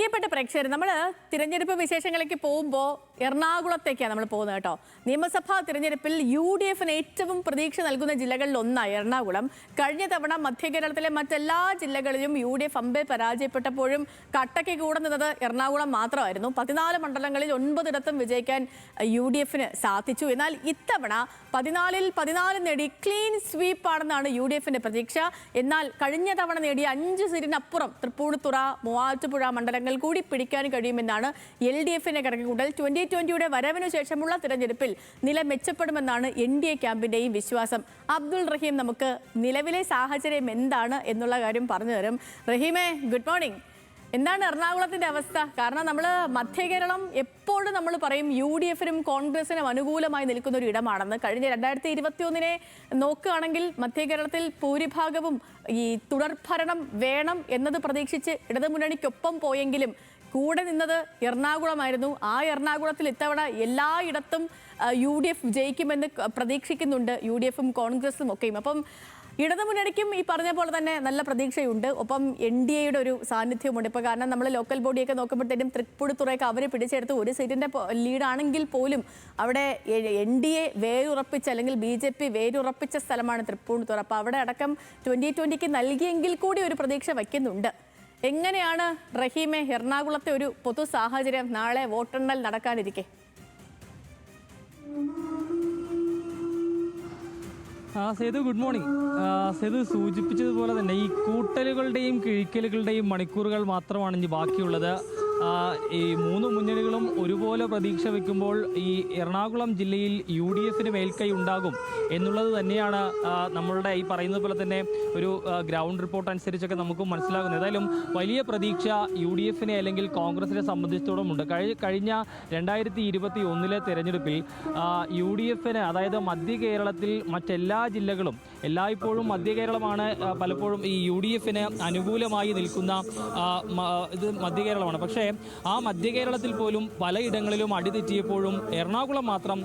പ്രിയപ്പെട്ട പ്രേക്ഷകർ, നമ്മൾ തിരഞ്ഞെടുപ്പ് വിശേഷങ്ങളിലേക്ക് പോകുമ്പോൾ എറണാകുളത്തേക്കാണ് നമ്മൾ പോകുന്നത് കേട്ടോ. നിയമസഭാ തിരഞ്ഞെടുപ്പിൽ UDFന് ഏറ്റവും പ്രതീക്ഷ നൽകുന്ന ജില്ലകളിൽ ഒന്നാണ് എറണാകുളം. കഴിഞ്ഞ തവണ മധ്യ കേരളത്തിലെ മറ്റെല്ലാ ജില്ലകളിലും UDF അമ്പെ പരാജയപ്പെട്ടപ്പോഴും കട്ടയ്ക്ക് കൂടെ നിന്നത് എറണാകുളം മാത്രമായിരുന്നു. 14 മണ്ഡലങ്ങളിൽ 9 ഇടത്തും വിജയിക്കാൻ UDFന് സാധിച്ചു. എന്നാൽ ഇത്തവണ 14-ൽ 14 നേടി ക്ലീൻ സ്വീപ്പ് ആണെന്നാണ് UDFന്റെ പ്രതീക്ഷ. എന്നാൽ കഴിഞ്ഞ തവണ നേടിയ 5 സീറ്റിനപ്പുറം തൃപ്പൂണിത്തുറ, മൂവാറ്റുപുഴ മണ്ഡലങ്ങൾ കൂടി പിടിക്കാൻ കഴിയുമെന്നാണ് LDFന്റെ കണക്കുകൂട്ടൽ. 2020യുടെ വരവിനു ശേഷമുള്ള തിരഞ്ഞെടുപ്പിൽ നില മെച്ചപ്പെടുമെന്നാണ് NDA ക്യാമ്പിന്റെയും വിശ്വാസം. അബ്ദുൾ റഹീം നമുക്ക് നിലവിലെ സാഹചര്യം എന്താണ് എന്നുള്ള കാര്യം പറഞ്ഞു തരും. റഹീമേ, ഗുഡ് മോർണിംഗ്. എന്താണ് എറണാകുളത്തിന്റെ അവസ്ഥ? കാരണം നമ്മൾ മധ്യ കേരളം എപ്പോഴും നമ്മൾ പറയും UDFനും കോൺഗ്രസിനും അനുകൂലമായി നിൽക്കുന്ന ഒരു ഇടമാണെന്ന്. കഴിഞ്ഞ 2021 നോക്കുകയാണെങ്കിൽ മധ്യ കേരളത്തിൽ ഭൂരിഭാഗവും ഈ തുടർഭരണം വേണം എന്നത് പ്രതീക്ഷിച്ച് ഇടതുമുന്നണിക്കൊപ്പം പോയെങ്കിലും കൂടെ നിന്നത് എറണാകുളമായിരുന്നു. ആ എറണാകുളത്തിൽ ഇത്തവണ എല്ലായിടത്തും UDF വിജയിക്കുമെന്ന് പ്രതീക്ഷിക്കുന്നുണ്ട്, UDFും കോൺഗ്രസും ഒക്കെയും. അപ്പം ഇടതുമുന്നണിക്കും ഈ പറഞ്ഞ പോലെ തന്നെ നല്ല പ്രതീക്ഷയുണ്ട്. ഒപ്പം NDAയുടെ ഒരു സാന്നിധ്യമുണ്ട്. ഇപ്പോൾ കാരണം നമ്മൾ ലോക്കൽ ബോഡിയൊക്കെ നോക്കുമ്പോഴത്തേക്കും തൃപ്പൂണിത്തുറയൊക്കെ അവർ പിടിച്ചെടുത്ത് 1 സീറ്റിൻ്റെ ലീഡാണെങ്കിൽ പോലും അവിടെ NDA വേരുറപ്പിച്ച അല്ലെങ്കിൽ BJP വേരുറപ്പിച്ച സ്ഥലമാണ് തൃപ്പൂണിത്തുറ. അപ്പോൾ അവിടെ അടക്കം 2020ക്ക് നൽകിയെങ്കിൽ കൂടി ഒരു പ്രതീക്ഷ വയ്ക്കുന്നുണ്ട്. എങ്ങനെയാണ് റഹീമെ എറണാകുളത്തെ ഒരു പൊതു സാഹചര്യം നാളെ വോട്ടെണ്ണൽ നടക്കാനിരിക്കെ? Sethu, good morning. സേതു സൂചിപ്പിച്ചതുപോലെ തന്നെ ഈ കൂട്ടലുകളുടെയും കിഴിക്കലുകളുടെയും മണിക്കൂറുകൾ മാത്രമാണ് ഇനി ബാക്കിയുള്ളത്. ഈ 3 മുന്നണികളും ഒരുപോലെ പ്രതീക്ഷ വയ്ക്കുമ്പോൾ ഈ എറണാകുളം ജില്ലയിൽ UDFന് മേൽക്കൈ ഉണ്ടാകും എന്നുള്ളത് തന്നെയാണ് നമ്മളുടെ ഈ പറയുന്നത് പോലെ തന്നെ ഒരു ഗ്രൗണ്ട് റിപ്പോർട്ട് അനുസരിച്ചൊക്കെ നമുക്ക് മനസ്സിലാകുന്നത്. ഏതായാലും വലിയ പ്രതീക്ഷ UDFനെ അല്ലെങ്കിൽ കോൺഗ്രസിനെ സംബന്ധിച്ചിടത്തോളമുണ്ട്. കഴിഞ്ഞ 2021 തെരഞ്ഞെടുപ്പിൽ UDFന്, അതായത് മധ്യ കേരളത്തിൽ മറ്റെല്ലാ ജില്ലകളും എല്ലായ്പ്പോഴും മധ്യ കേരളമാണ് പലപ്പോഴും ഈ UDFന് അനുകൂലമായി നിൽക്കുന്ന ഇത് മധ്യ കേരളമാണ്. പക്ഷേ ആ മധ്യ കേരളത്തിൽ പോലും പലയിടങ്ങളിലും അടിതെറ്റിയപ്പോഴും എറണാകുളം മാത്രം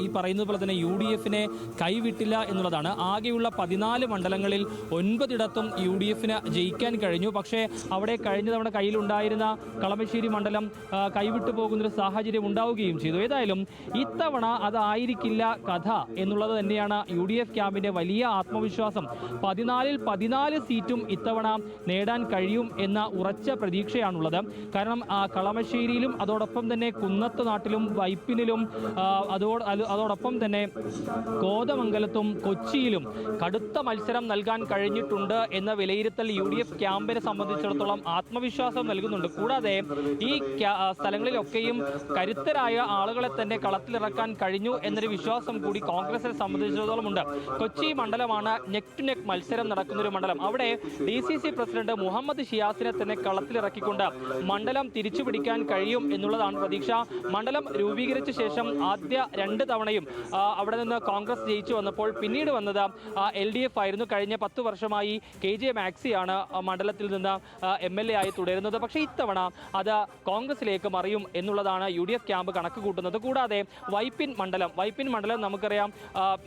ഈ പറയുന്നത് പോലെ തന്നെ UDFനെ കൈവിട്ടില്ല എന്നുള്ളതാണ്. ആകെയുള്ള 14 മണ്ഡലങ്ങളിൽ 9 ഇടത്തും UDFന് ജയിക്കാൻ കഴിഞ്ഞു. പക്ഷേ അവിടെ കഴിഞ്ഞ തവണ കയ്യിലുണ്ടായിരുന്ന കളമശ്ശേരി മണ്ഡലം കൈവിട്ടു പോകുന്നൊരു സാഹചര്യം ഉണ്ടാവുകയും ചെയ്തു. ഏതായാലും ഇത്തവണ അതായിരിക്കില്ല കഥ എന്നുള്ളത് തന്നെയാണ് UDF ക്യാമ്പിന്റെ വലിയ ആത്മവിശ്വാസം. 14-ൽ 14 സീറ്റും ഇത്തവണ നേടാൻ കഴിയും എന്ന ഉറച്ച പ്രതീക്ഷയാണുള്ളത്. കാരണം കളമശ്ശേരിയിലും അതോടൊപ്പം തന്നെ കുന്നത്ത് നാട്ടിലും വൈപ്പിനിലും അതോടൊപ്പം തന്നെ കോതമംഗലത്തും കൊച്ചിയിലും കടുത്ത മത്സരം നൽകാൻ കഴിഞ്ഞിട്ടുണ്ട് എന്ന വിലയിരുത്തൽ UDF ക്യാമ്പിനെ സംബന്ധിച്ചിടത്തോളം ആത്മവിശ്വാസം നൽകുന്നുണ്ട്. കൂടാതെ ഈ സ്ഥലങ്ങളിലൊക്കെയും കരുത്തരായ ആളുകളെ തന്നെ കളത്തിലിറക്കാൻ കഴിഞ്ഞു എന്നൊരു വിശ്വാസം കൂടി കോൺഗ്രസിനെ സംബന്ധിച്ചിടത്തോളം ഉണ്ട്. കൊച്ചി മണ്ഡലമാണ് നെക്ക് ടു നെക്ക് മത്സരം നടക്കുന്ന ഒരു മണ്ഡലം. അവിടെ DCC പ്രസിഡന്റ് മുഹമ്മദ് ഷിയാസിനെ തന്നെ കളത്തിലിറക്കിക്കൊണ്ട് മണ്ഡലം തിരിച്ചുപിടിക്കാൻ കഴിയും എന്നുള്ളതാണ് പ്രതീക്ഷ. മണ്ഡലം രൂപീകരിച്ച ശേഷം ആദ്യ 2 തവണയും അവിടെ നിന്ന് കോൺഗ്രസ് ജയിച്ചു വന്നപ്പോൾ പിന്നീട് വന്നത് LDF ആയിരുന്നു. കഴിഞ്ഞ 10 വർഷമായി KJ മാക്സിയാണ് മണ്ഡലത്തിൽ നിന്ന് MLA ആയി തുടരുന്നത്. പക്ഷേ ഇത്തവണ അത് കോൺഗ്രസിലേക്ക് മറിയും എന്നുള്ളതാണ് UDF ക്യാമ്പ് കണക്ക് കൂട്ടുന്നത്. കൂടാതെ വൈപ്പിൻ മണ്ഡലം നമുക്കറിയാം,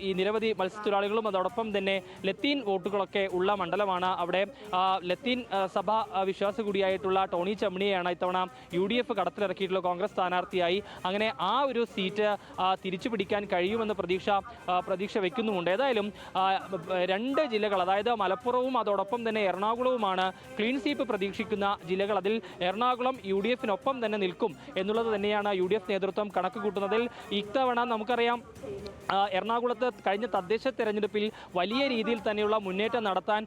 ഈ നിരവധി മത്സ്യത്തൊഴിലാളികളും അതോടൊപ്പം തന്നെ ലത്തീൻ വോട്ടുകളൊക്കെ ഉള്ള മണ്ഡലമാണ്. അവിടെ ലത്തീൻ സഭ വിശ്വാസ കൂടിയായിട്ടുള്ള ടോണി ചമ്മിണിയെയാണ് ഇത്തവണ UDF കടത്തിലിറക്കിയിട്ടുള്ള കോൺഗ്രസ് സ്ഥാനാർത്ഥിയായി. അങ്ങനെ ആ ഒരു സീറ്റ് തിരിച്ചു പിടിക്കാൻ കഴിയുമെന്ന് പ്രതീക്ഷ വയ്ക്കുന്നുമുണ്ട്. ഏതായാലും 2 ജില്ലകൾ, അതായത് മലപ്പുറവും അതോടൊപ്പം തന്നെ എറണാകുളവുമാണ് ക്ലീൻ സ്വീപ്പ് പ്രതീക്ഷിക്കുന്ന ജില്ലകൾ. അതിൽ എറണാകുളം UDFനൊപ്പം തന്നെ നിൽക്കും എന്നുള്ളത് തന്നെയാണ് UDF നേതൃത്വം കണക്ക് കൂട്ടുന്നതിൽ. ഇത്തവണ നമുക്കറിയാം എറണാകുളത്ത് കഴിഞ്ഞ തദ്ദേശ തെരഞ്ഞെടുപ്പിൽ വലിയ രീതിയിൽ തന്നെയുള്ള മുന്നേറ്റം നടത്താൻ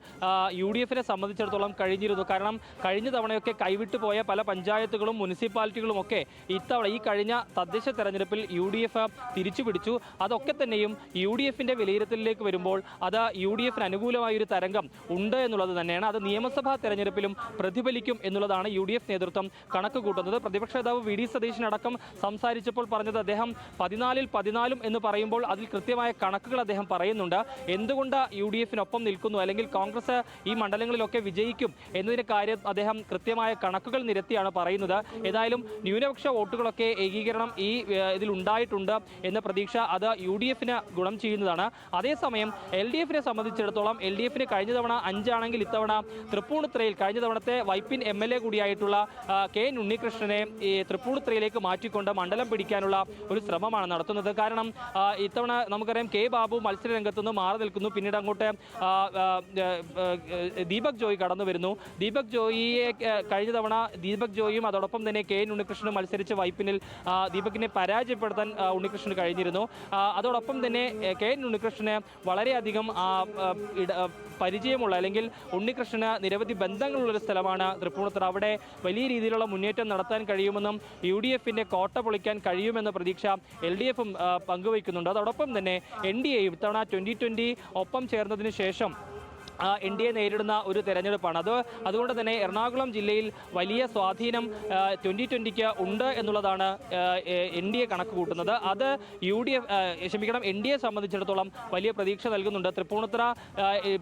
UDFനെ സംബന്ധിച്ചിടത്തോളം കഴിഞ്ഞിരുന്നു. കാരണം കഴിഞ്ഞ തവണയൊക്കെ കൈവിട്ടു പോയ പല പഞ്ചായത്തുകളും മുനിസിപ്പാലിറ്റികളും ഒക്കെ ഇത്തവണ ഈ കഴിഞ്ഞ തദ്ദേശ തെരഞ്ഞെടുപ്പിൽ UDF തിരിച്ചു പിടിച്ചു. അതൊക്കെ തന്നെയും UDFന്റെ വിലയിരുത്തലിലേക്ക് വരുമ്പോൾ അത് UDFന് അനുകൂലമായൊരു തരംഗം ഉണ്ട് എന്നുള്ളത് തന്നെയാണ്. അത് നിയമസഭാ തെരഞ്ഞെടുപ്പിലും പ്രതിഫലിക്കും എന്നുള്ളതാണ് UDF നേതൃത്വം കണക്ക് കൂട്ടുന്നത്. പ്രതിപക്ഷ നേതാവ് VD സതീശൻ അടക്കം സംസാരിച്ചപ്പോൾ പറഞ്ഞത് അദ്ദേഹം 14-ൽ 14 എന്ന് പറയുമ്പോൾ അതിൽ കൃത്യമായ കണക്കുകൾ അദ്ദേഹം പറയുന്നുണ്ട്. എന്തുകൊണ്ട് UDFനൊപ്പം നിൽക്കുന്നു അല്ലെങ്കിൽ കോൺഗ്രസ് ഈ മണ്ഡലങ്ങളിലൊക്കെ വിജയിക്കും എന്നതിന് കാര്യം അദ്ദേഹം കൃത്യമായ കണക്കുകൾ നിരത്തി കൂടിയാണ് പറയുന്നത്. ഏതായാലും ന്യൂനപക്ഷ വോട്ടുകളൊക്കെ ഏകീകരണം ഈ ഇതിൽ ഉണ്ടായിട്ടുണ്ട് എന്ന പ്രതീക്ഷ അത് UDF ഗുണം ചെയ്യുന്നതാണ്. അതേസമയം LDF സംബന്ധിച്ചിടത്തോളം LDF കഴിഞ്ഞ തവണ 5 ആണെങ്കിൽ ഇത്തവണ തൃപ്പൂണിത്തുറയിൽ കഴിഞ്ഞ തവണത്തെ വൈപ്പിൻ MLA കൂടിയായിട്ടുള്ള K ഉണ്ണികൃഷ്ണനെ ഈ തൃപ്പൂണിത്തുറയിലേക്ക് മാറ്റിക്കൊണ്ട് മണ്ഡലം പിടിക്കാനുള്ള ഒരു ശ്രമമാണ് നടത്തുന്നത്. കാരണം ഇത്തവണ നമുക്കറിയാം K ബാബു മത്സര രംഗത്തുനിന്ന് മാറി നിൽക്കുന്നു. പിന്നീട് അങ്ങോട്ട് ദീപക് ജോയി കടന്നു വരുന്നു. ദീപക് ജോയിയെ കഴിഞ്ഞ തവണ ദീപക് ജോയിയും അതോടൊപ്പം തന്നെ K ഉണ്ണികൃഷ്ണനും മത്സരിച്ച് വൈപ്പിനിൽ ദീപകിനെ പരാജയപ്പെടുത്താൻ ഉണ്ണികൃഷ്ണന് കഴിഞ്ഞിരുന്നു. അതോടൊപ്പം തന്നെ K ഉണ്ണികൃഷ്ണന് വളരെയധികം പരിചയമുള്ള അല്ലെങ്കിൽ ഉണ്ണികൃഷ്ണന് നിരവധി ബന്ധങ്ങളുള്ളൊരു സ്ഥലമാണ് തൃപ്പൂണിത്തുറ. അവിടെ വലിയ രീതിയിലുള്ള മുന്നേറ്റം നടത്താൻ കഴിയുമെന്നും UDF കോട്ട പൊളിക്കാൻ കഴിയുമെന്ന പ്രതീക്ഷ LDF പങ്കുവയ്ക്കുന്നുണ്ട്. അതോടൊപ്പം തന്നെ NDA ഇത്തവണ 2020 ഒപ്പം ചേർന്നതിന് ശേഷം NDA നേരിടുന്ന ഒരു തെരഞ്ഞെടുപ്പാണ്. അതുകൊണ്ട് തന്നെ എറണാകുളം ജില്ലയിൽ വലിയ സ്വാധീനം 2020 ഉണ്ട് എന്നുള്ളതാണ് NDA കണക്ക് കൂട്ടുന്നത്. അത് NDA സംബന്ധിച്ചിടത്തോളം വലിയ പ്രതീക്ഷ നൽകുന്നുണ്ട്. തൃപ്പൂണിത്തുറ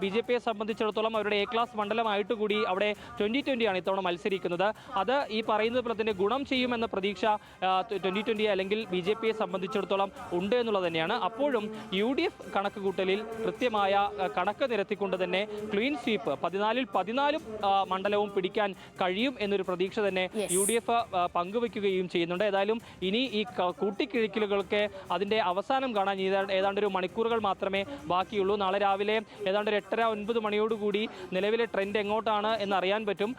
BJPയെ സംബന്ധിച്ചിടത്തോളം അവരുടെ A ക്ലാസ് മണ്ഡലമായിട്ട് കൂടി അവിടെ 2020 ആണ് ഇത്തവണ മത്സരിക്കുന്നത്. അത് ഈ പറയുന്നത് പോലെ തന്നെ ഗുണം ചെയ്യുമെന്ന പ്രതീക്ഷ 2020 അല്ലെങ്കിൽ BJPയെ സംബന്ധിച്ചിടത്തോളം ഉണ്ട് എന്നുള്ളത് തന്നെയാണ്. അപ്പോഴും UDF കണക്ക് കൂട്ടലിൽ കൃത്യമായ കണക്ക് നിരത്തിക്കൊണ്ട് തന്നെ ക്ലീൻ സ്വീപ്പ് 14-ൽ 14 മണ്ഡലവും പിടിക്കാൻ കഴിയും എന്നൊരു പ്രതീക്ഷ തന്നെ UDF പങ്കുവയ്ക്കുകയും ചെയ്യുന്നുണ്ട്. ഏതായാലും ഇനി ഈ കൂട്ടിക്കിഴിക്കലുകൾക്ക് അതിൻ്റെ അവസാനം കാണാൻ ഏതാണ്ട് ഒരു മണിക്കൂറുകൾ മാത്രമേ ബാക്കിയുള്ളൂ. നാളെ രാവിലെ ഏതാണ്ട് ഒരു 8:30-9 മണിയോടുകൂടി നിലവിലെ ട്രെൻഡ് എങ്ങോട്ടാണ് എന്നറിയാൻ പറ്റും.